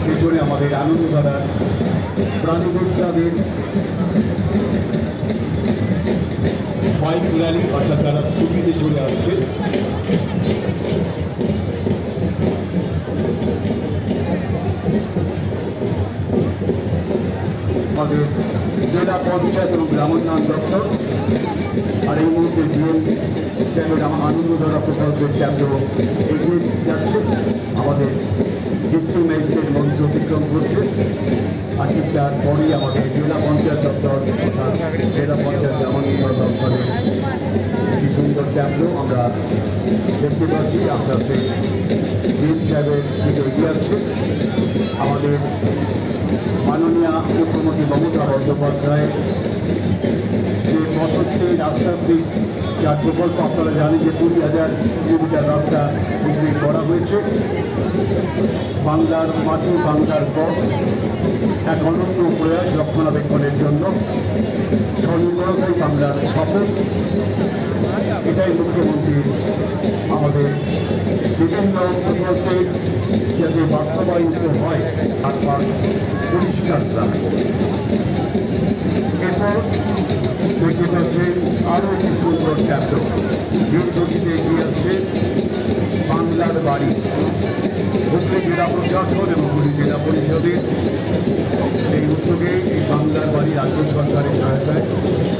এরপরে আমাদের Anandadhara প্রাণীযোদ্ধাদের bike rally, অর্থাৎ তারা স্কুটিতে চলে আসছে। আমাদের জেলা পঞ্চায়েত এবং গ্রামোন্নয়ন দপ্তর আর এই মুহূর্তে ডিএম সাহেবের আনন্দধারা প্রকল্পের কেন্দ্র এগিয়ে যাচ্ছে। আমাদের ডিস্ট্রিক্ট ম্যাজিস্ট্রেট মঞ্চ অতিক্রম করছে। আর ঠিক তারপরেই আমাদের জেলা পঞ্চায়েত দপ্তর অর্থাৎ জেলা পঞ্চায়েত গ্রামোন্নয়ন দপ্তরের একটি সুন্দর কেন্দ্র আমরা দেখতে পাচ্ছি। আস্তে আস্তে ডিএম সাহেবের দিকে এগিয়ে আসছে। আমাদের মাননীয় মুখ্যমন্ত্রী মমতা বন্দ্যোপাধ্যায় যে বছরটি রাস্তাটি যার প্রকল্প আপনারা জানেন যে 20,000 কিলোমিটার রাস্তা কমপ্লিট করা হয়েছে। বাংলার মাটি, বাংলার পথ এক অনন্য প্রয়াস রক্ষণাবেক্ষণের জন্য স্বনির্ভরতাই বাংলার শপথ। এটাই মুখ্যমন্ত্রী আমাদের বিভিন্ন প্রকল্পের যাতে বাস্তবায়িত হয় তারপর পরিষ্কার রাখে। এরপর দেখতে পাচ্ছেন আরও একটি সুন্দর কেন্দ্র দ্রুতগতিতে এগিয়ে আসছে বাংলার বাড়ি। হুগলি জেলা প্রশাসন এবং হুগলি জেলা পরিষদের এই উদ্যোগে এই বাংলার বাড়ি রাজ্য সরকারের সহায়তায়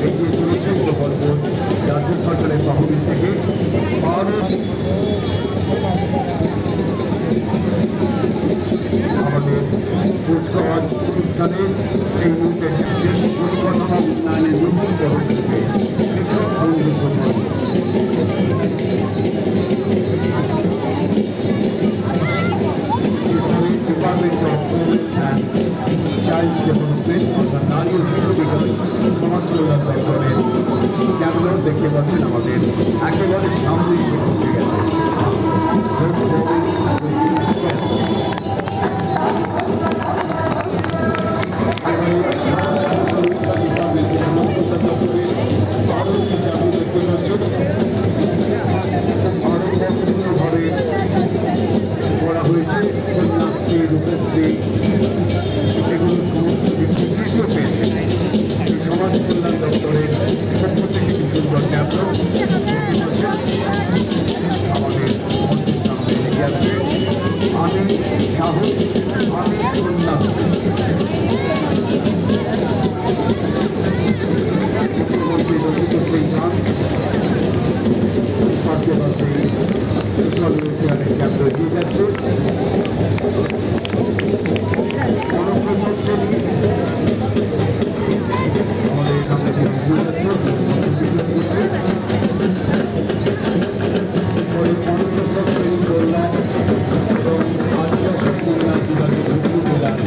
এগিয়ে চলেছে প্রকল্প। রাজ্য সরকারের তহবিল থেকে আরও আমাদের কুচকাওয়াজ অনুষ্ঠানে এই মুহূর্তে পরিকাঠামো উন্নয়নের নতুন পদক্ষেপে কৃষক বন্ধু প্রকল্প। Department of and child development অর্থাৎ নারী ও শিশু বিকাশ সমাজ কল্যাণ দপ্তরের কেন্দ্র দেখতে পাচ্ছেন আমাদের একেবারে সামনেই পৌঁছে গেছে। করা হয়েছে কন্যাশ্রী, রূপশ্রী, এগুলো সমস্ত কিছু তৃতীয় পেয়েছে সমাজ কল্যাণ দপ্তরের পক্ষ থেকে কি সুন্দর কেন্দ্র আমাদের মঞ্চের সামনে এগিয়ে আসছে। আমি সাহস, আমি কন্যাশ্রী। মুখ্যমন্ত্রী রচিত সেই গান পাশে পাশে সোশ্যাল মিডিয়ার কেন্দ্র এগিয়ে যাচ্ছে। আমাদের সামনে থেকে এগিয়ে যাচ্ছে কল্যাণ এবং আদিবাসী কল্যাণ বিভাগের হুগলি জেলার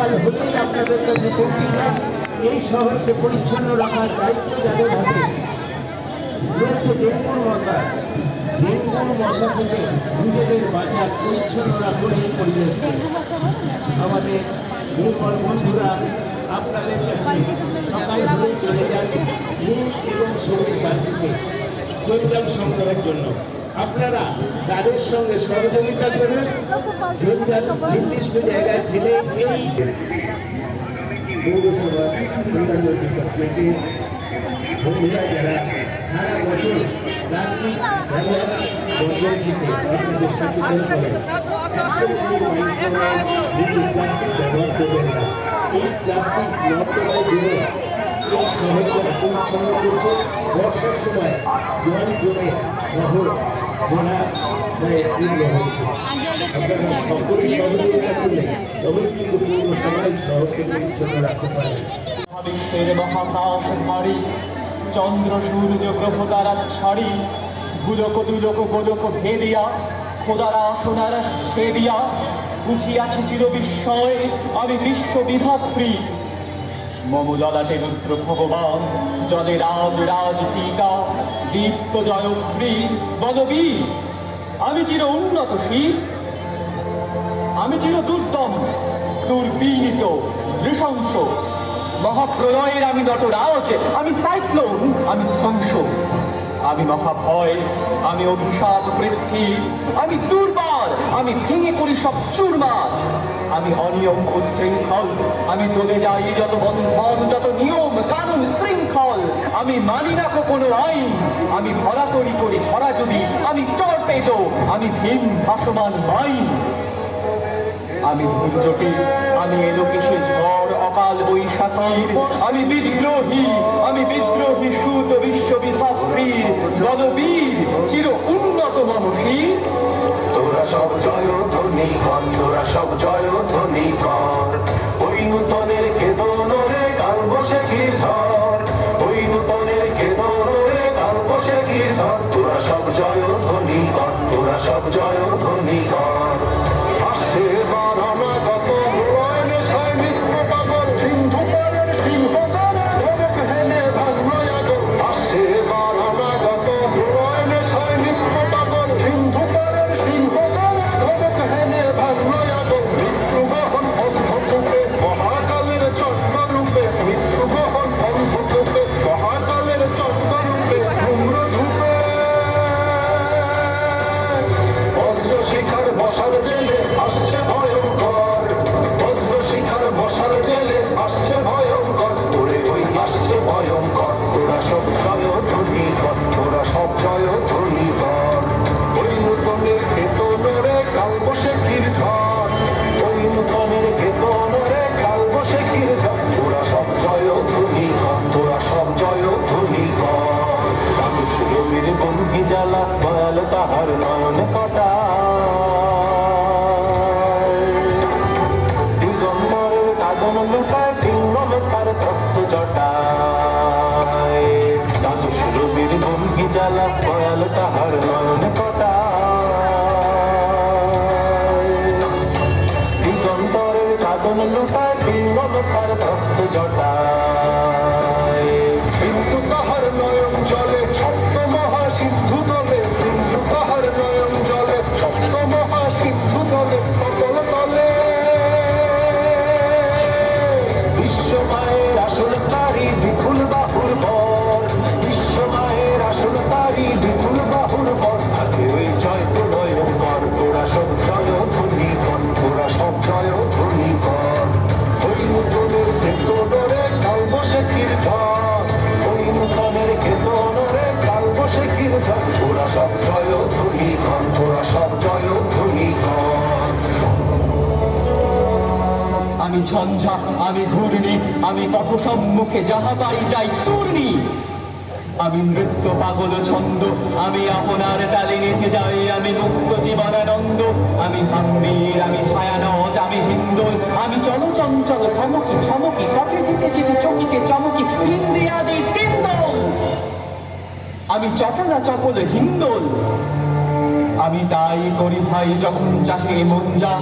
সকাল হলেই আপনাদের কাছে পত্রিকা এই শহরকে পরিচ্ছন্ন রাখার দায়িত্ব যাদের হাতে রয়েছে ডেঙ্গুর মশা। ডেঙ্গুর মশা থেকে নিজেদের বাঁচার পরিচ্ছন্ন রাখুন এই পরিবেশকে। আমাদের নির্মল বন্ধুরা আপনাদের কাছে সকাল হলেই চলে যান নীল এবং সবুজ বাতিতে জঞ্জাল সংগ্রহের জন্য। আপনারা তাদের সঙ্গে সহযোগিতা করবেন, জঞ্জাল নির্দিষ্ট জায়গায় ফেলে এই পৌরসভা অন্যান্য ডিপার্টমেন্টে বন্ধুরা যারা সারা বছর প্লাস্টিক ব্যবহার বন্ধ দিতে আপনাদের সচেতন করেন। প্লাস্টিক ব্যবহার করবেন না। এই প্লাস্টিক নর্দমায় জন্য এই শহরকে পরিচ্ছন্ন করছে। বর্ষার সময় জল জমে শহর ভরা হয়ে তীব্র হচ্ছে। আপনারা সকলেই সহযোগিতা করলে তবে কিন্তু পৌরসভায় শহরকে পরিচ্ছন্ন রাখতে পারেন। বিশ্বের মহাকাশ ভারী, চন্দ্র সূর্য গ্রহ তারা ছাড়ি, ভুলক দুলক গোলক ভেদিয়া, খোদারা সোনারা ছেদিয়া, উঠিয়াছি চির বিস্ময় আমি বিশ্ববিধাত্রী। মম ললাটে রুদ্র ভগবান, জলে রাজ রাজ টিকা, দীপ্ত জয়শ্রী বলবীর। আমি চির উন্নতশীল, আমি চির দুর্দম দুর্বিনীত নৃশংস। মহাপ্রলয়ের আমি নটরাজ, আমি সাইক্লোন, আমি ধ্বংস। আমি মহাভয়, আমি অভিশাপ বৃদ্ধি, আমি দুর্বার, আমি ভেঙে পড়ি সব চুরমার। আমি অনিয়ম উচ্ছৃঙ্খল, আমি দলে যাই যত বন্ধন, যত নিয়ম কানুন শৃঙ্খল। আমি মানি না কোনো আইন, আমি ভরাতরি করি ভরা যদি, আমি টর্পেডো, আমি ভীম ভাসমান মাইন। আমি ধূর্জটি, আমি এলোকেশে ঝড় অকাল বৈশাখীর। আমি বিদ্রোহী, আমি বিদ্রোহী সুত বিশ্ববিধাত্রীর বলবীর, চির উন্নত মমশীর। তোরা সব জয় ধ্বনি কর, তোরা সব জয় ধ্বনি কর। ওই নূতনের কেতন রে কাল বৈশাখীর ঝড়, ওই নূতনের কেতন রে কাল বৈশাখীর ঝড়। তোরা সব জয় ধ্বনি কর, তোরা সব জয় ধ্বনি কর। আসছে বার অনাগত প্রলয় সৈনিক পাগল, সিন্ধু পারের সিংহদলের ধরক হেনে ভাগ্য আগল। আসছে বার অনাগত প্রলয় সৈনিক পাগল, সিন্ধু পারের সিংহদলের ধরক হেনে ভাগ্য আগল। মৃত্যু বহন অন্ধকূপে মহাকালের চক্ররূপে, মৃত্যু বহন অন্ধকূপে মহাকালের চক্ররূপে ধূম্র ধূপে। বজ্র শিখার বসার জেলে আসছে ভয়ঙ্কর, বজ্র শিখার বসার জেলে আসছে ভয়ঙ্কর। ওরে ওই আসছে ভয়ঙ্কর। তোরা সব জয় ধ্বনি কর, তোরা সব জয় ধ্বনি কর। ওই নূতনের কেতন রে কাল বৈশাখীর ঝড়, ওই নূতনের কেতন রে কাল বৈশাখীর ঝড়। তোরা সব জয় ধ্বনি কর, তোরা সব জয় ধ্বনি কর। মানুষ রবির বন্ধি জ্বালা দয়াল তাহার নয়ন কটা, দিগম্বরের কাদন লুকায় পিঙ্গল তার ত্রস্ত জটায়। মানুষ রবির বন্ধি জ্বালা দয়াল তাহার নয়ন কটা, দিগম্বরের কাদন লুকায় পিঙ্গল তার ত্রস্ত জটায়। কিন্তু তাহার নয়ন জলে সপ্ত মহাসিন্ধু দলে, কিন্তু তাহার নয়ন জলে সপ্ত মহাসিন্ধু দলে কতল তলে। বিশ্বমায়ের আসল তারি বিপুল বাহুর বর, বিশ্বমায়ের আসল তারি বিপুল বাহুর বর। থাকে ওই জয় প্রলয়ন কর, তোরা সব জয় ধ্বনি কর, তোরা সব জয় ধ্বনি কর। ওই নূতনের কেতন রে কাল বৈশাখীর ঝড়, ওই নূতনের কেতন রে কাল বৈশাখীর ঝড়। তোরা সব জয় ধ্বনি কর, তোরা সব জয় ধ্বনি কর। আমি ঝঞ্ঝা, আমি ঘূর্ণি, আমি পথ সম্মুখে যাহা পাই যাই চূর্ণি। আমি নৃত্য পাগল ছন্দ, আমি আপনার তালে নেচে যাই, আমি মুক্ত জীবনানন্দ। আমি হাম্বির, আমি ছায়ানট, আমি হিন্দোল, আমি চলচঞ্চল ধমকি ছমকি, পথে যেতে যেতে চকিতে চমকি হিন্দি আদি তিন্দল। আমি চপলা চপল হিন্দোল, আমি তাই করি ভাই যখন চাহে মন যা,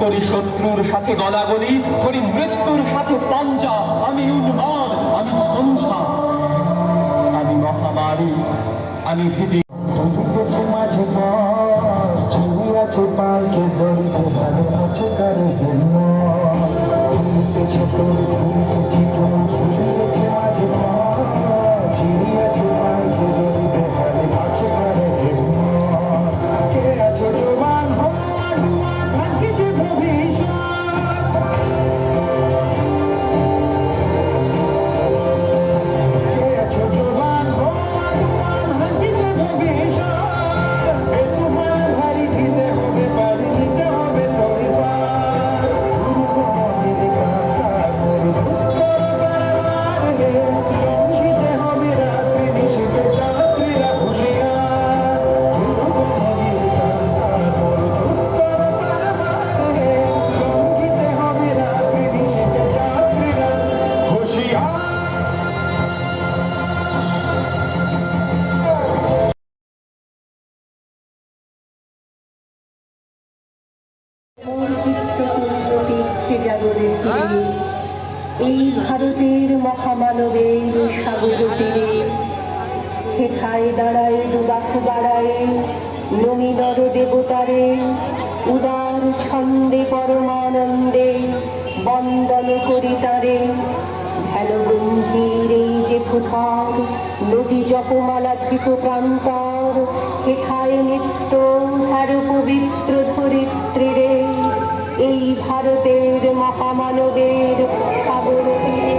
করি শত্রুর সাথে গলাগলি, করি মৃত্যুর সাথে পাঞ্জা। আমি উন্মাদ, আমি ঝঞ্ঝা, আমি মহামারী, আমি ভীতি। ধরিতেছে মাঝে পথ, ঝুলিয়াছে পালকে দরিতে ভালো আছে কারে ধরিতেছে তোর ধরিতেছি তোর ঝুলিয়েছে মাঝে পথ, ঝুলিয়াছে পালকে দরিতে ভালো আছে কারে কে আছো জবান হওয়া ধোয়া থাকিছে ভবিষ্যৎ, কে আছো জবান হওয়া ধোয়া থাকিছে ভবিষ্যৎ, এ তুফান ভারী দিতে হবে পারি নিতে হবে তরি পার, দুর্গমনের কাঁটা করে দুর্গর হে, লঙ্ঘিতে হবে রাত্রি নিশীথে যাত্রীরা হুঁশিয়ার, দুর্গমনের কাঁটা করে দুর্গর হে, লঙ্ঘিতে হবে রাত্রি নিশীথে যাত্রীরা হুঁশিয়ার। জাগরে ফিরে এই ভারতের মহামানবের সাগর তীরে, হেঠায় দাঁড়ায় দুবাক বাড়ায় নমি নর দেবতারে, উদার ছন্দে পরমানন্দে বন্দন করি তারে। হেল গম্ভীর এই যে ক্ষুধার নদী জপমালা ধৃত প্রান্তর, হেঠায় নিত্য হ্যার পবিত্র ধরিত্রীরে, এই ভারতের মহামানবের সাগর তীরে।